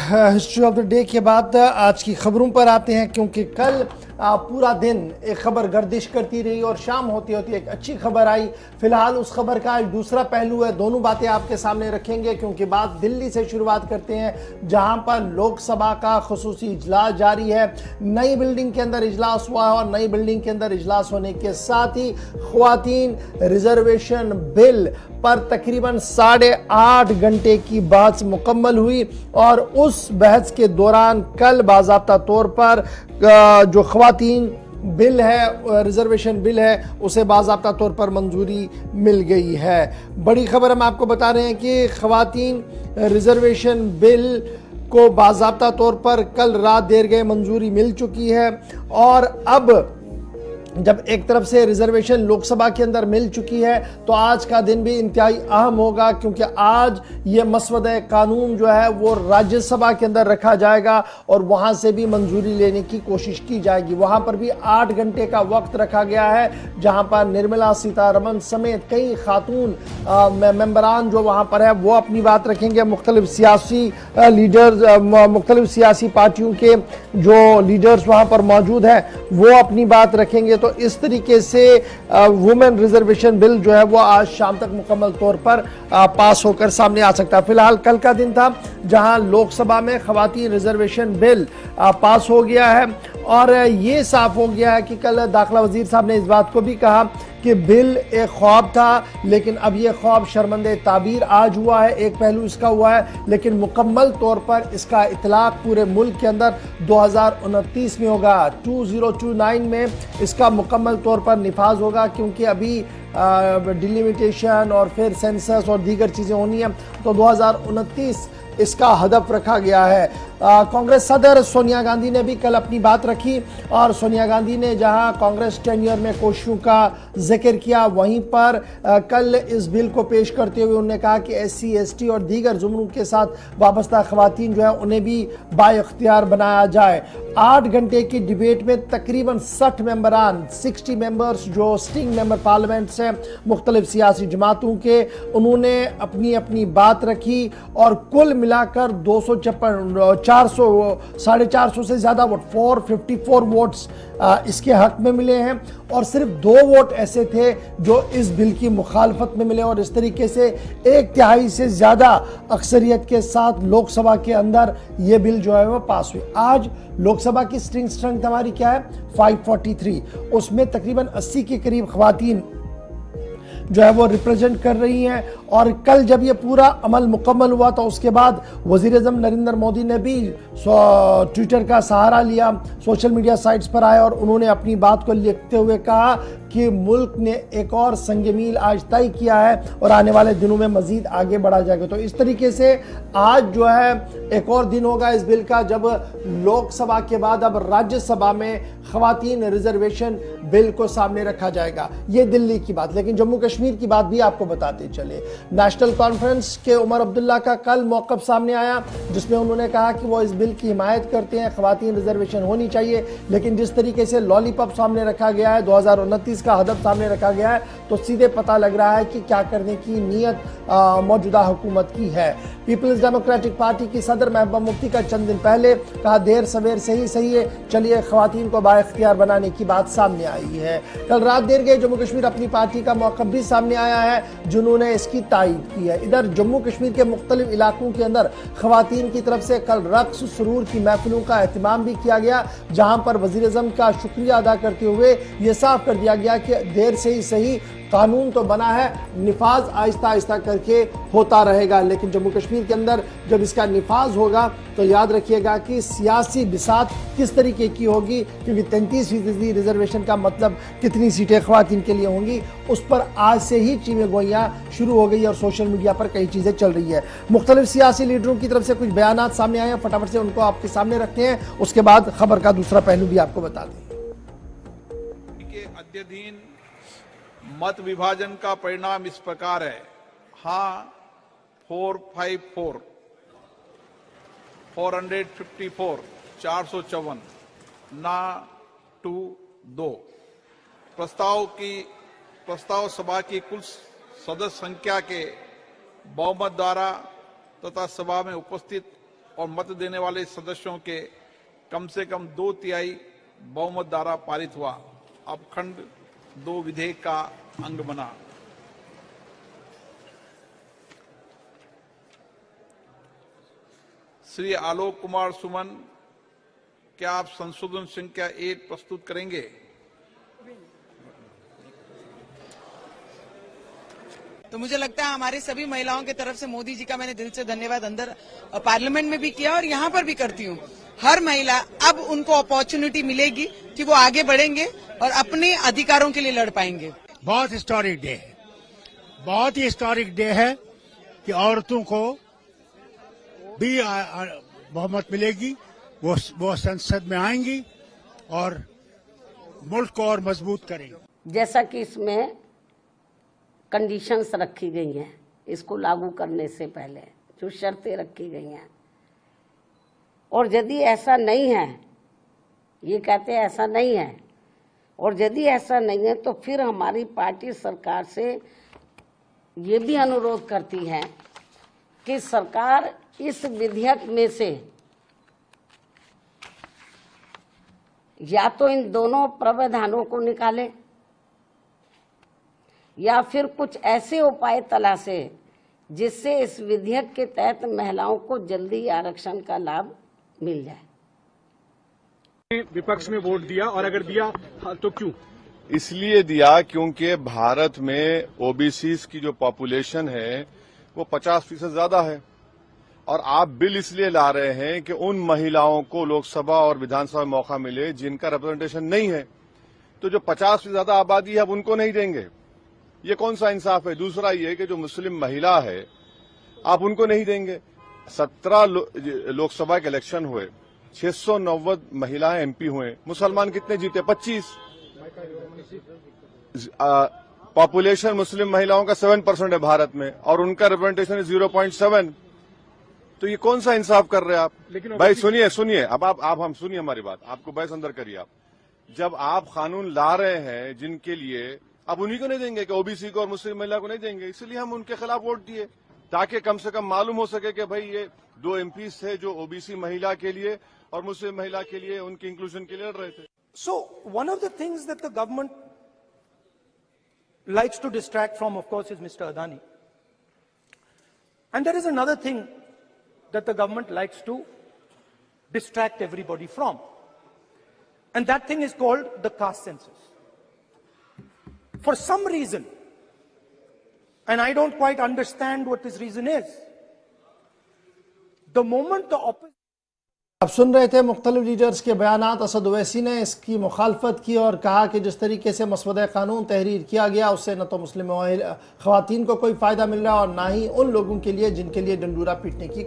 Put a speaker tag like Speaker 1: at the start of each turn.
Speaker 1: History of the day के बाद आज की खबरों पर आते हैं, क्योंकि कल पूरा दिन एक खबर गर्दिश करती रही और शाम होती होती एक अच्छी खबर आई। फिलहाल उस खबर का एक दूसरा पहलू है, दोनों बातें आपके सामने रखेंगे। क्योंकि बात दिल्ली से शुरुआत करते हैं, जहां पर लोकसभा का खुसूसी इजलास जारी है। नई बिल्डिंग के अंदर इजलास हुआ है और नई बिल्डिंग के अंदर इजलास होने के साथ ही ख्वातीन रिजर्वेशन बिल पर तकरीबन 8.5 घंटे की बहस मुकम्मल हुई और उस बहस के दौरान कल बाज़ाब्ता तौर पर जो ख्वातीन बिल है, रिजर्वेशन बिल है, उसे बाज़ाब्ता तौर पर मंजूरी मिल गई है। बड़ी खबर हम आपको बता रहे हैं कि ख्वातीन रिजर्वेशन बिल को बाज़ाब्ता तौर पर कल रात देर गए मंजूरी मिल चुकी है। और अब जब एक तरफ से रिजर्वेशन लोकसभा के अंदर मिल चुकी है, तो आज का दिन भी इंतहाई अहम होगा, क्योंकि आज ये मसवदा कानून जो है वो राज्यसभा के अंदर रखा जाएगा और वहां से भी मंजूरी लेने की कोशिश की जाएगी। वहां पर भी 8 घंटे का वक्त रखा गया है, जहां पर निर्मला सीतारमण समेत कई खातून मेंबरान जो वहां पर है वो अपनी बात रखेंगे। मुख्तलिफ सियासी लीडर्स, मुख्तलिफ सियासी पार्टियों के जो लीडर्स वहां पर मौजूद हैं वो अपनी बात रखेंगे। तो इस तरीके से वुमेन रिजर्वेशन बिल जो है वो आज शाम तक मुकम्मल तौर पर पास होकर सामने आ सकता है। फिलहाल कल का दिन था जहां लोकसभा में ख्वातीन रिजर्वेशन बिल पास हो गया है और ये साफ हो गया है कि कल दाखिला वजीर साहब ने इस बात को भी कहा कि बिल एक ख्वाब था, लेकिन अब ये ख्वाब शर्मंदे ताबीर आज हुआ है। एक पहलू इसका हुआ है, लेकिन मुकम्मल तौर पर इसका इतलाक पूरे मुल्क के अंदर 2029 में होगा। 2029 में इसका मुकम्मल तौर पर निफाज होगा, क्योंकि अभी डिलिमिटेशन और फिर सेंसस और दीगर चीज़ें होनी है, तो 2029 इसका हदफ रखा गया है। कांग्रेस सदर सोनिया गांधी ने भी कल अपनी बात रखी और सोनिया गांधी ने जहां कांग्रेस टेन्योर में कोशिशों का जिक्र किया, वहीं पर कल इस बिल को पेश करते हुए उन्होंने कहा कि SC ST और दीगर जुमरों के साथ वाबस्ता खवातीन जो है उन्हें भी बाइख्तियार बनाया जाए। 8 घंटे की डिबेट में तकरीबन 60 मेंबरान, 60 मेंबर्स जो सिटिंग मेंबर पार्लियामेंट से मुख्तलिफ सियासी जमातों के, उन्होंने अपनी अपनी बात रखी और कुल मिलाकर 450 से ज़्यादा वोट, 454 वोट्स इसके हक में मिले हैं और सिर्फ 2 वोट ऐसे थे जो इस बिल की मुखालफत में मिले और इस तरीके से 1/3 से ज़्यादा अक्सरियत के साथ लोकसभा के अंदर ये बिल जो है वो पास हुई। आज लोकसभा की स्ट्रेंथ हमारी क्या है? 543, उसमें तकरीबन 80 के करीब ख्वातीन जो है वो रिप्रेजेंट कर रही हैं। और कल जब ये पूरा अमल मुकम्मल हुआ तो उसके बाद वज़ीर-ए-आज़म नरेंद्र मोदी ने भी ट्विटर का सहारा लिया, सोशल मीडिया साइट्स पर आए और उन्होंने अपनी बात को लिखते हुए कहा कि मुल्क ने एक और संग मील आज तय किया है और आने वाले दिनों में मजीद आगे बढ़ा जाएगा। तो इस तरीके से आज जो है एक और दिन होगा इस बिल का, जब लोकसभा के बाद अब राज्यसभा में ख्वातीन रिजर्वेशन बिल को सामने रखा जाएगा। ये दिल्ली की बात, लेकिन जम्मू कश्मीर की बात भी आपको बताते चले। नेशनल कॉन्फ्रेंस के उमर अब्दुल्ला का कल मौक़िफ़ सामने आया, जिसमें उन्होंने कहा कि वो इस बिल की हिमायत करते हैं, ख्वातीन रिजर्वेशन होनी चाहिए, लेकिन जिस तरीके से लॉलीपॉप सामने रखा गया है, 2029 का हदफ सामने रखा गया है, तो सीधे पता लग रहा है कि क्या करने की नीयत मौजूदा हुकूमत की है। पीपल्स डेमोक्रेटिक पार्टी की सदर महबूबा मुफ्ती का चंद दिन पहले कहा देर सवेर सही है, चलिए ख्वातीन को बाइख्तियार बनाने की बात सामने आई है। कल रात देर गए जम्मू कश्मीर अपनी पार्टी का मौक़िफ़ भी सामने आया है, जिन्होंने इसकी तायीद की है। इधर जम्मू कश्मीर के मुख्तलिफ इलाकों के अंदर ख्वातीन की तरफ से कल रक्स सुरूर की महफिलों का एहतमाम भी किया गया, जहां पर वज़ीर-ए-आज़म का शुक्रिया अदा करते हुए ये साफ कर दिया गया कि देर से ही सही कानून तो बना है, निफाज आहिस्ता आहिस्ता करके होता रहेगा। लेकिन जम्मू कश्मीर के अंदर जब इसका निफाज होगा तो याद रखिएगा कि सियासी बिसात किस तरीके की होगी, क्योंकि 33% रिजर्वेशन का मतलब कितनी सीटें ख्वातीन के लिए होंगी, उस पर आज से ही चीमें गोइयाँ शुरू हो गई और सोशल मीडिया पर कई चीज़ें चल रही है। मुख्तलिफ सियासी लीडरों की तरफ से कुछ बयानात सामने आए हैं, फटाफट से उनको आपके सामने रखते हैं, उसके बाद खबर का दूसरा पहलू भी आपको बता दें।
Speaker 2: अद्यतन मत विभाजन का परिणाम इस प्रकार है। हाँ 454, 454, 454, ना 2। प्रस्ताव सभा की कुल सदस्य संख्या के बहुमत द्वारा तथा सभा में उपस्थित और मत देने वाले सदस्यों के कम से कम 2/3 बहुमत द्वारा पारित हुआ। अब खंड 2 विधेयक का अंग बना। श्री आलोक कुमार सुमन, क्या आप संशोधन संख्या 8 प्रस्तुत करेंगे?
Speaker 3: तो मुझे लगता है हमारी सभी महिलाओं की तरफ से मोदी जी का मैंने दिल से धन्यवाद अंदर पार्लियामेंट में भी किया और यहाँ पर भी करती हूँ। हर महिला अब उनको अपॉर्चुनिटी मिलेगी कि वो आगे बढ़ेंगे और अपने अधिकारों के लिए लड़ पाएंगे।
Speaker 4: बहुत हिस्टोरिक डे है, बहुत ही हिस्टोरिक डे है कि औरतों को भी बहुमत मिलेगी, वो संसद में आएंगी और मुल्क को और मजबूत करेंगी।
Speaker 5: जैसा कि इसमें कंडीशंस रखी गई हैं, इसको लागू करने से पहले जो शर्तें रखी गई हैं, और यदि ऐसा नहीं है, ये कहते हैं ऐसा नहीं है, और यदि ऐसा नहीं है तो फिर हमारी पार्टी सरकार से ये भी अनुरोध करती है कि सरकार इस विधेयक में से या तो इन दोनों प्रावधानों को निकाले या फिर कुछ ऐसे उपाय तलाशे जिससे इस विधेयक के तहत महिलाओं को जल्दी आरक्षण का लाभ मिल जाए।
Speaker 6: विपक्ष में वोट दिया, और अगर दिया तो क्यों?
Speaker 7: इसलिए दिया क्योंकि भारत में ओबीसी की जो पॉपुलेशन है वो 50% ज्यादा है, और आप बिल इसलिए ला रहे हैं कि उन महिलाओं को लोकसभा और विधानसभा में मौका मिले जिनका रिप्रेजेंटेशन नहीं है। तो जो 50 से ज्यादा आबादी है अब उनको नहीं देंगे, ये कौन सा इंसाफ है? दूसरा ये कि जो मुस्लिम महिला है आप उनको नहीं देंगे। 17 लोकसभा के इलेक्शन हुए, 690 महिलाएं एमपी हुए, मुसलमान कितने जीते? 25। पॉपुलेशन मुस्लिम महिलाओं का 7% है भारत में, और उनका रिप्रेजेंटेशन है 0.7। तो ये कौन सा इंसाफ कर रहे हैं आप? भाई सुनिए, अब आप हम सुनिए हमारी बात, आपको बहस अंदर करिए आप। जब आप कानून ला रहे हैं जिनके लिए, अब उन्हीं को नहीं देंगे कि ओबीसी को और मुस्लिम महिला को नहीं देंगे, इसलिए हम उनके खिलाफ वोट दिए ताकि कम से कम मालूम हो सके कि भाई ये 2 एमपीज थे जो ओबीसी महिला के लिए और मुस्लिम महिला के लिए उनके इंक्लूजन के लिए लड़ रहे थे।
Speaker 8: So one of the things that the government likes to distract from, of course, is Mr. Adani. And there is another thing that the government likes to distract everybody from. And that thing is called the caste census. For some reason, and I don't quite understand what this reason is, the moment the opposition...
Speaker 1: आप सुन रहे थे मुख्तलिफ leaders के बयानात। असद ओवैसी ने इसकी मुखालफत की और कहा कि जिस तरीके से मसवदा कानून तहरीर किया गया उससे न तो मुस्लिम ख़वातीन को कोई फ़ायदा मिल रहा है और ना ही उन लोगों के लिए जिनके लिए डंडूरा पीटने की